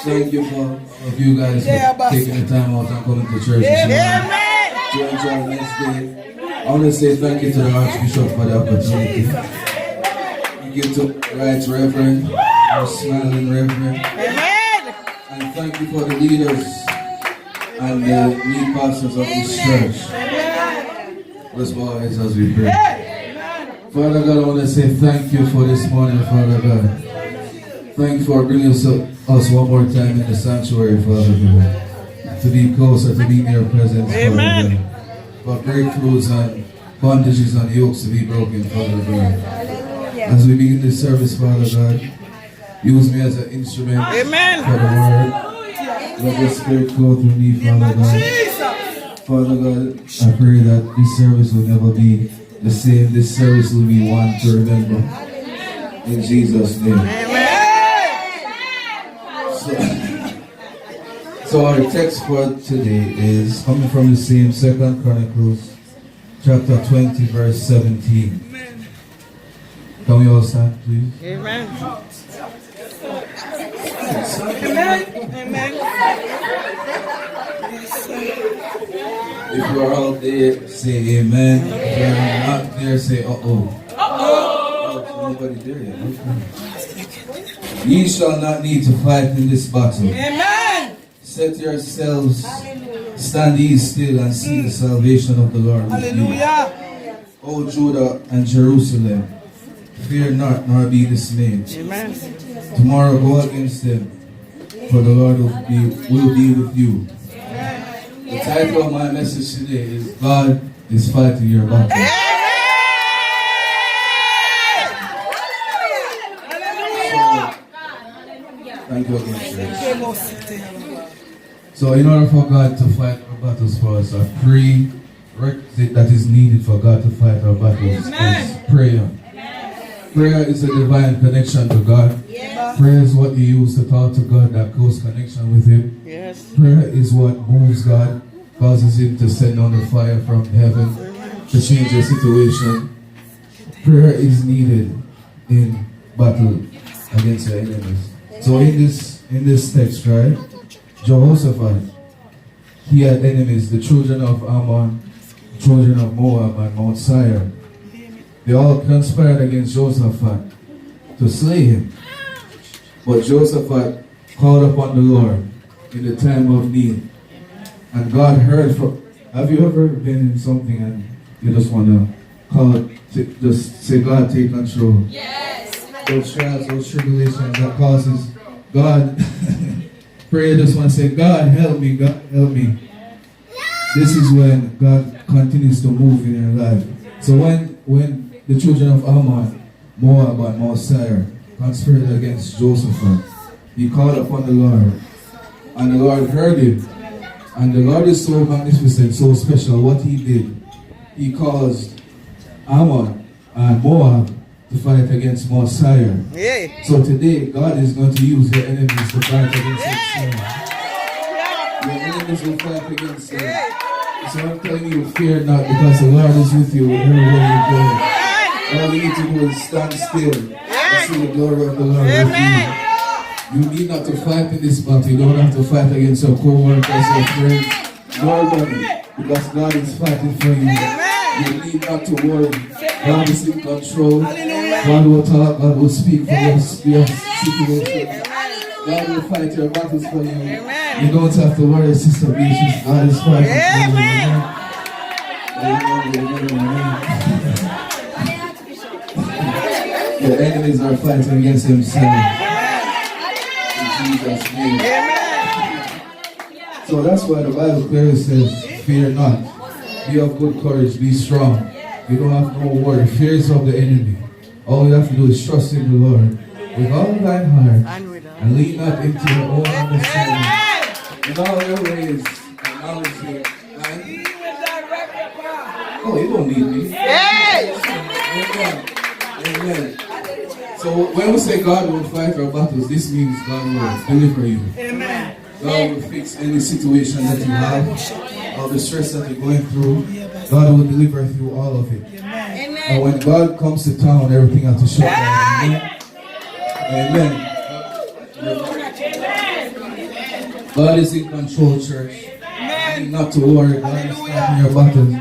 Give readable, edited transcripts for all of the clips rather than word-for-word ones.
Thank you for you guys for taking the time out and coming to church this morning to enjoy the next day. I want to say thank you to the Archbishop for the opportunity. Thank you to Right Reverend, our smiling Reverend. And thank you for the leaders and the lead pastors of this church. Let's bow our heads as we pray. Father God, I want to say thank you for this morning, Father God. Thank you for bringing us one more time in the sanctuary, Father God, to be closer, to be in your presence, Father God. For breakthroughs and bondages and yokes to be broken, Father God. As we begin this service, Father God, use me as an instrument for the word. Let the Spirit flow through me, Father God. Father God, I pray that this service will never be the same. This service will be one to remember. In Jesus' name. So our text for today is coming from the same 2 Chronicles chapter 20 verse 17. Can we all stand, please? Amen. Amen. If you are out there, say amen. If you are not there, say uh-oh. Oh, nobody there yet. Okay. Ye shall not need to fight in this battle. Amen. Set yourselves, stand ye still and see the salvation of the Lord. Hallelujah. O Judah and Jerusalem, fear not nor be dismayed. Amen. Tomorrow go against them, for the Lord will be with you. The title of my message today is God is fighting your battle. Thank you again, church. So in order for God to fight our battles for us, a prerequisite that is needed for God to fight our battles is prayer. Prayer is a divine connection to God. Prayer is what you use to talk to God, that close connection with Him. Prayer is what moves God, causes Him to send on the fire from heaven to change your situation. Prayer is needed in battle against your enemies. So in this text, right, Jehoshaphat, he had enemies, the children of Ammon, children of Moab, and Mount Seir. They all conspired against Jehoshaphat to slay him. But Jehoshaphat called upon the Lord in the time of need. And God heard from... Have you ever been in something and you just want to call, just say, God, take control? Yes. Those trials, those tribulations that causes God... Pray, just want to say, God, help me, God, help me. This is when God continues to move in your life. So when the children of Ammon, Moab, and Mount Seir conspired against Jehoshaphat, he called upon the Lord, and the Lord heard him. And the Lord is so magnificent, so special. What he did, he caused Ammon and Moab to fight against Mount Seir. So today, God is going to use your enemies to fight against himself. Your enemies will fight against him. So I'm telling you, fear not, because the Lord is with you everywhere you go. All you need to do is stand still and see the glory of the Lord with you. You need not to fight in this battle. You don't have to fight against your co-workers, your friends, nobody, because God is fighting for you. You need not to worry. God is in control. God will talk. God will speak for your situation. God will fight your battles for you. You don't have to worry, Sister Beatrice. God is fighting for you. Your enemies are fighting against themselves. In Jesus' name. So that's why the Bible clearly says, fear not. Be of good courage. Be strong. You don't have no worry. Fear is of the enemy. All you have to do is trust in the Lord with all thine heart and lean not into your own understanding. In all your ways, acknowledge Him. Oh, you don't need me. Amen. Amen. So when we say God will fight our battles, this means God will deliver you. Amen. God will fix any situation that you have, all the stress that you're going through. God will deliver through all of it. Amen. And when God comes to town, everything has to shut down. Amen. Amen. God is in control, church. You need not to worry. God is fighting your battles.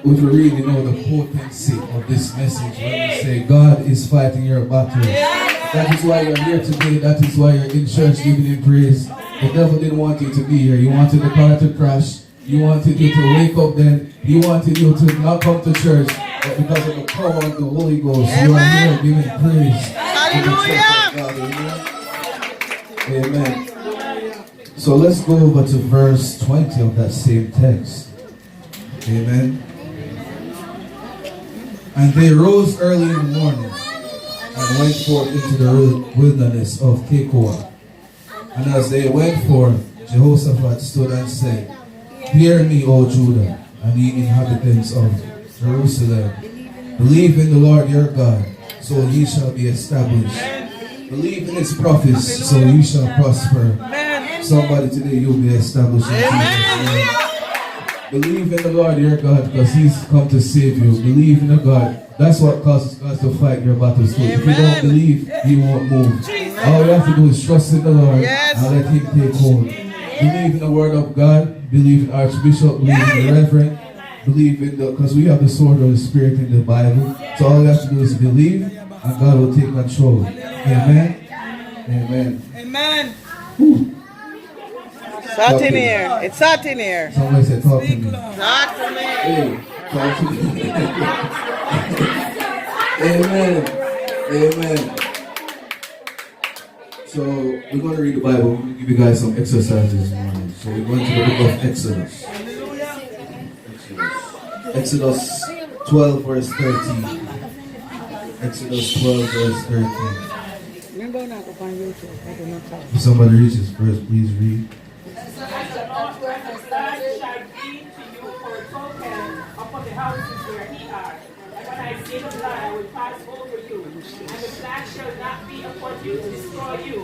We really know the potency of this message when we say God is fighting your battles. That is why you're here today. That is why you're in church giving Him praise. The devil didn't want you to be here. He wanted the car to crash. He wanted you to wake up then. He wanted you to not come to church. But because of the power of the Holy Ghost, you are here giving praise. Hallelujah. Amen. So let's go over to verse 20 of that same text. Amen. And they rose early in the morning and went forth into the wilderness of Tekoa. And as they went forth, Jehoshaphat stood and said, Hear me, O Judah, and ye inhabitants of Jerusalem. Believe in the Lord your God, so ye shall be established. Believe in His prophets, so ye shall prosper. Somebody today, you'll be established in Jesus' name. Believe in the Lord your God, because He's come to save you. Believe in the God. That's what causes God to fight your battles too. If you don't believe, He won't move. All you have to do is trust in the Lord and let Him take hold. Believe in the word of God. Believe in Archbishop. Believe in the Reverend. Believe in the, because we have the sword of the Spirit in the Bible. So all you have to do is believe, and God will take control. Amen. Amen. Amen. It's hot in here. It's hot in here. Somebody said, talk to me. Talk to me. Hey, talk to me. Amen. Amen. So we're going to read the Bible. We're going to give you guys some exercises this morning. So we're going to the book of Exodus. Exodus 12 verse 13. Exodus 12 verse 13. If somebody reaches first, please read. So that the Lord your God shall be to you for a token upon the houses where He are. And when I see the blood, I will pass over you, and the plague shall not be upon you to destroy you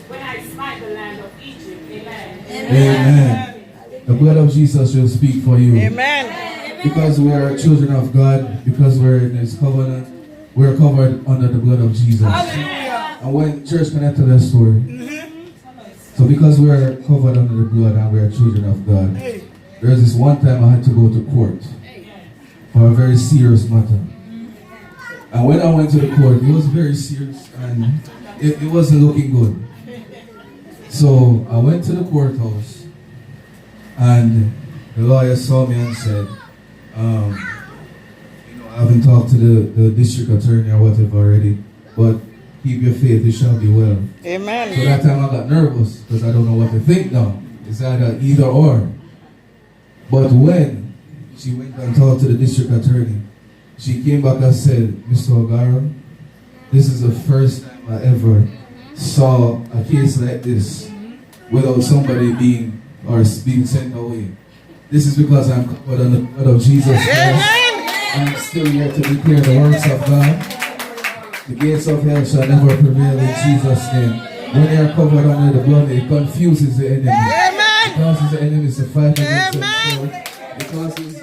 when I smite the land of Egypt. Amen. Amen. The blood of Jesus will speak for you. Amen. Because we are children of God, because we're in His covenant, we're covered under the blood of Jesus. And when church connected that story, so because we are covered under the blood and we are children of God, there's this one time I had to go to court for a very serious matter. And when I went to the court, it was very serious and it wasn't looking good. So I went to the courthouse and the lawyer saw me and said, I haven't talked to the district attorney or whatever already, but keep your faith, it shall be well. Amen. So that time I got nervous because I don't know what to think now. It's either or. But when she went and talked to the district attorney, she came back and said, Mr. Ogaro, this is the first time I ever saw a case like this without somebody being sent away. This is because I'm covered under the blood of Jesus Christ. I'm still here to declare the works of God. The gates of hell shall never prevail in Jesus' name. When they are covered under the blood, it confuses the enemy. It causes the enemies to fight against themselves. It causes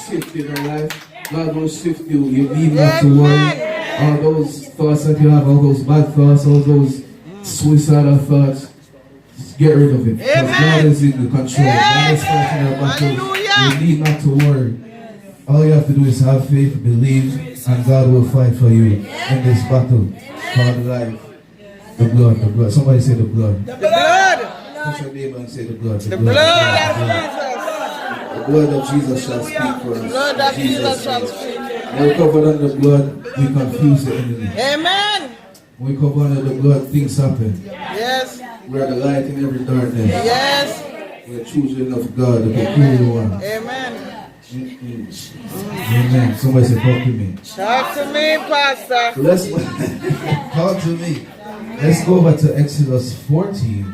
shift in your life. God will shift you. You need not to worry. All those thoughts that you have, all those bad thoughts, all those suicidal thoughts, get rid of it. Because God is in the control. God is fighting your battles. You need not to worry. All you have to do is have faith, believe, and God will fight for you in this battle called life. The blood, the blood. Somebody say the blood. The blood. Touch your neighbor and say the blood. The blood of Jesus. The blood of Jesus shall speak for us. The blood of Jesus shall speak. When we cover under the blood, we confuse the enemy. Amen. When we cover under the blood, things happen. Yes. We are the light in every darkness. Yes. We are children of God, the peculiar one. Amen. Amen. Somebody say, talk to me. Talk to me, Pastor. So let's talk to me. Let's go over to Exodus 14,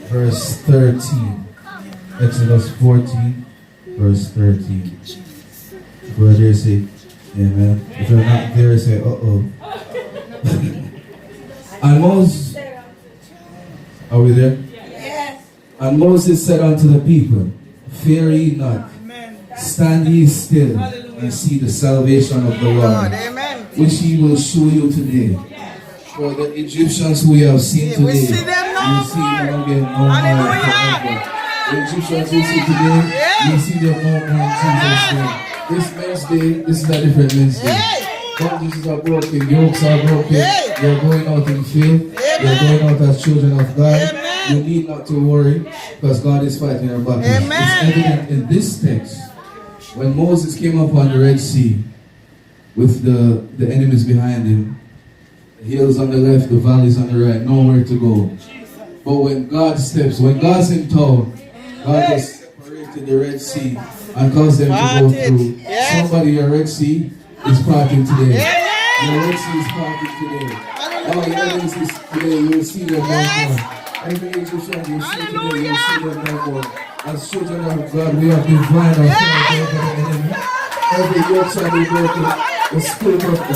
verse 13. Exodus 14, verse 13. If you're there, say, amen. If you're not there, say, uh-oh. And Moses, are we there? Yes. And Moses said unto the people, fear ye not. Stand ye still and see the salvation of the Lord, Amen. which He will show you today. For the Egyptians who we have seen today, We see them no you see them more. again no more Hallelujah. forever. The Egyptians we see today, you see them no more in Jesus' name. This Wednesday, this is a different Wednesday. Hey. Boundaries are broken, yokes are broken. Hey. You're going out in faith. You're going out as children of God. Amen. You need not to worry because God is fighting your battles. Amen. It's evident in this text. When Moses came up on the Red Sea with the enemies behind him, the hills on the left, the valleys on the right, nowhere to go. But when God steps, when God's in town, God just separated the Red Sea and caused them to go Parted. through. Yes. Somebody, your Red Sea is parting today. Yeah. Your Red Sea is parting today. All the enemies is today, you will see them no Yes. more. Every Egyptian you see today, you will see them no more. As children of God, we have divine authority over the enemy. Every yoke shall be broken. The spirit of God.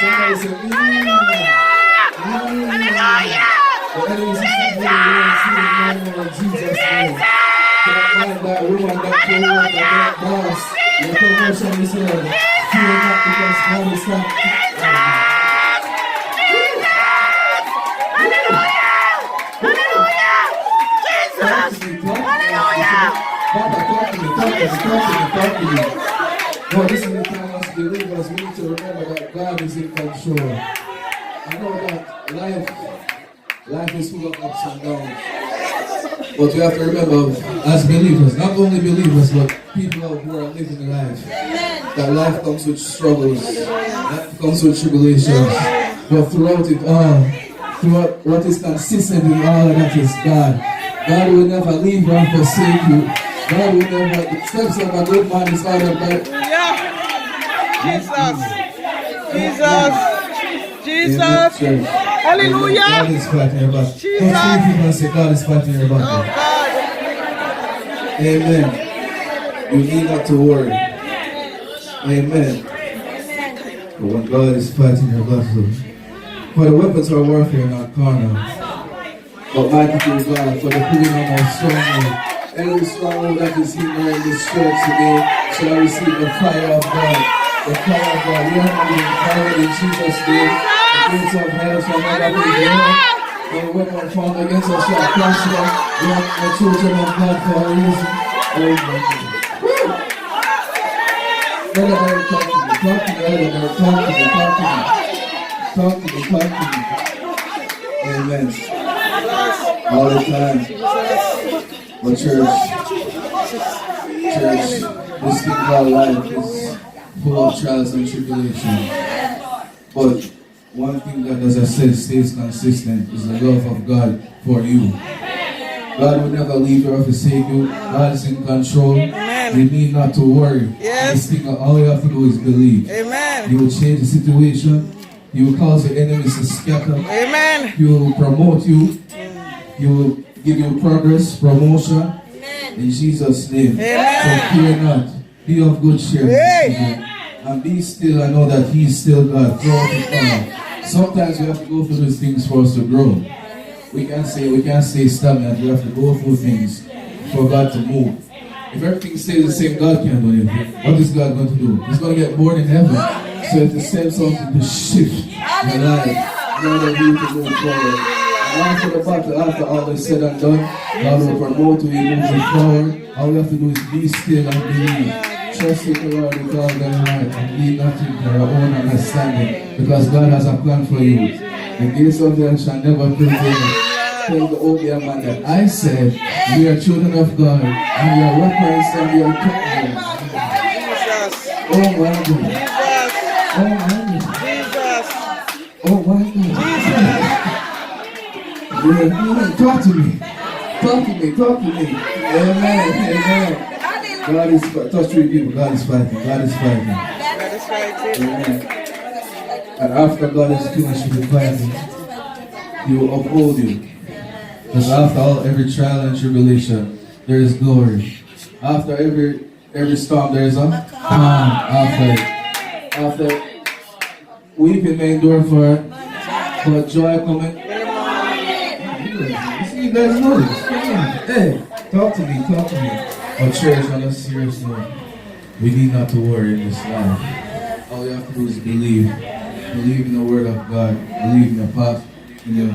Somebody say, the enemies is not here. We will see them no more in Jesus' name. That man, that woman, that co-worker, that boss, your promotion is here. Fear not because God is not. Talk to me. No, this is the time as believers we need to remember that God is in control. I know that life is full of ups and downs. But we have to remember, as believers, not only believers, but people who are living life, that life comes with struggles, life comes with tribulations. But throughout it all, throughout what is consistent in all of that is God. God will never leave or forsake you. God will never, the steps of a good man is ordered by Jesus. Hallelujah. God is fighting your battle. Jesus. Don't see people and say God is fighting your battle. Oh God. Amen. You need not to worry. Amen. But when God is fighting your battle, for the weapons of warfare are not carnal, but mighty through God, for the pulling of our stronghold. Every stronghold that is here in this church today shall receive the fire of God. The fire of God. We are not being empowered in Jesus' name. The gates of hell shall never prevail. No weapon formed against us shall prosper. We are the children of God for a reason. Oh my God. Brother Mary, talk to me. Talk to me, Elder Mary. Talk to me. Talk to me. Talk to me. Amen. All the time. But church, this thing called life is full of trials and tribulations. But one thing that, as I said, stays consistent is the love of God for you. God will never leave you or forsake you. God is in control. Amen. You need not to worry. Yes. This thing, all you have to do is believe. Amen. He will change the situation. He will cause the enemies to scatter. Amen. He will promote you. He will give you progress, promotion. In Jesus' name. Amen. So fear not. Be of good cheer. Hey. And be still and know that He is still God. Throughout it all. Sometimes we have to go through these things for us to grow. We can't stay stagnant. We have to go through things for God to move. If everything stays the same, God can't do anything. What is God going to do? He's going to get bored in heaven. So if to send something to shift your life, in order for you to move forward. And after the battle, after all is said and done, God will promote you, He moves you forward. All we have to do is be still and believe. Trust in the Lord with all thy heart and lean not into your own understanding, because God has a plan for you. The gates of hell shall never prevail. Tell the old young man that I said, we are children of God, and we are weapons and we are covenants. Oh my God. Oh my God. Oh my God. Talk to me. Amen. God is fighting. Touch three people. God is fighting. Amen. And after God is finished with the fighting, He will uphold you. Because after every trial and tribulation, there is glory. After every storm, there is a calm. After weeping may endure for joy coming. You see, you guys know this. Hey. Talk to me, talk to me. But church, on a serious note, we need not to worry in this life. All you have to do is believe. Believe in the word of God. Believe in your pastor, in your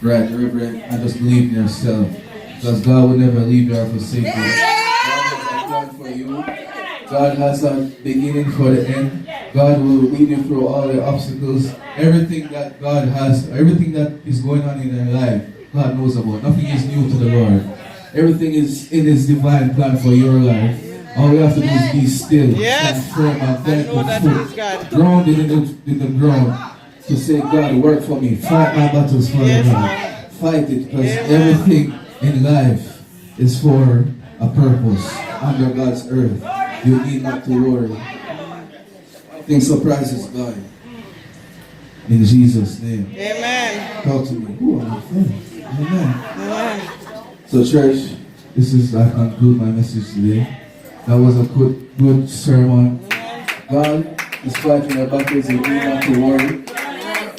right reverend, and just believe in yourself. Because God will never leave you or forsake you. God has a plan for you. God has a beginning for the end. God will lead you through all the obstacles. Everything that God has, everything that is going on in your life, God knows about. Nothing is new to the Lord. Everything is in His divine plan for your life. All we have to do is be still, stand firm, and plant the foot, grounded in the ground, to say, God, work for me. Fight my battles for me. Fight it, because everything in life is for a purpose under God's earth. You need not to worry. Nothing surprises God. In Jesus' name. Amen. Talk to me. Ooh, I'm afraid. Amen. Amen. So church, I conclude my message today. That was a good sermon. God is fighting your battles. You need not to worry.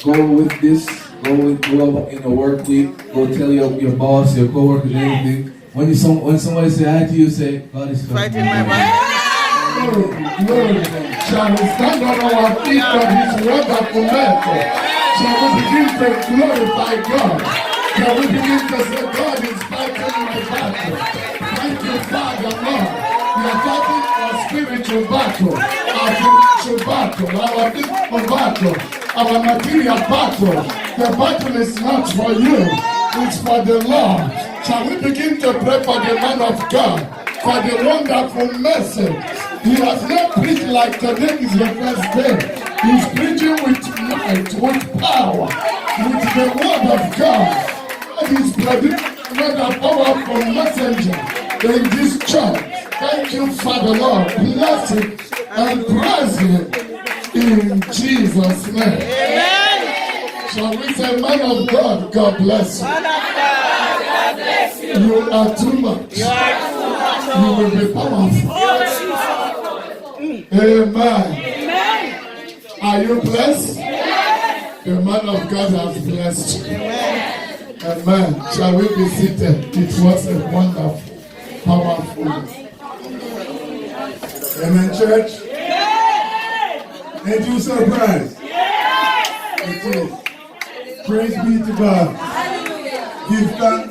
Go with this. Go in a work week. Go tell your boss, your co-workers, anything. When somebody say hi to you, say, God is fighting my battle. Glory. Shall we stand on our feet for His wonderful miracle? Shall we begin to glorify God? Shall we begin to say, God is fighting my battle? Thank you, Father, Lord. We are fighting our spiritual battle, our spiritual battle, our physical battle, our material battle. The battle is not for you, it's for the Lord. Shall we begin to pray for the man of God, for the wonderful message? He has not preached like today is the first day. He's preaching with might, with power, with the word of God. And he's predicting a powerful messenger in this church. Thank you, Father Lord. Bless it and praise Him in Jesus' name. Amen. Shall we say, man of God, God bless you. Man of God, God bless you. You are too much. You are too much. You will be powerful. Amen. Amen. Are you blessed? Yes. The man of God has blessed you. Amen. Amen. Shall we be seated? It was a wonderful, powerful. Amen, church? Yes. Ain't you surprised? Yes. It is. Praise be to God. Give thanks.